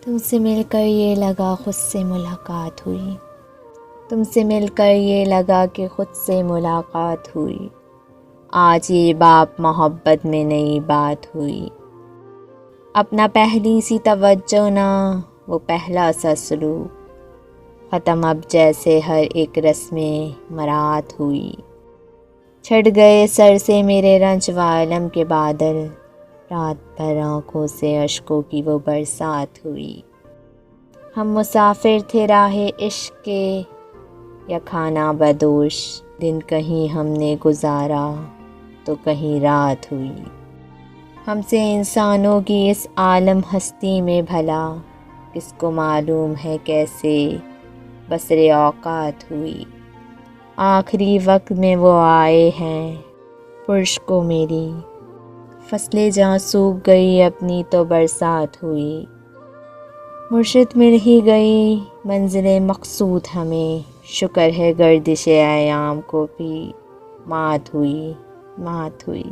تم سے مل کر یہ لگا خود سے ملاقات ہوئی، تم سے مل کر یہ لگا کہ خود سے ملاقات ہوئی، آج یہ باپ محبت میں نئی بات ہوئی، اپنا پہلی سی توجہ نہ وہ پہلا سا سلوک، ختم اب جیسے ہر ایک رسم مرات ہوئی، چھٹ گئے سر سے میرے رنج و الم کے بادل، رات بھر آنکھوں سے اشکوں کی وہ برسات ہوئی، ہم مسافر تھے راہ عشق کے یا کھانا بدوش، دن کہیں ہم نے گزارا تو کہیں رات ہوئی، ہم سے انسانوں کی اس عالم ہستی میں بھلا کس کو معلوم ہے کیسے بسر اوقات ہوئی، آخری وقت میں وہ آئے ہیں فرش کو میری، فصلیں جہاں سوکھ گئی اپنی تو برسات ہوئی، مرشد مل ہی گئی منزل مقصود ہمیں، شکر ہے گردش ایام کو بھی مات ہوئی، مات ہوئی۔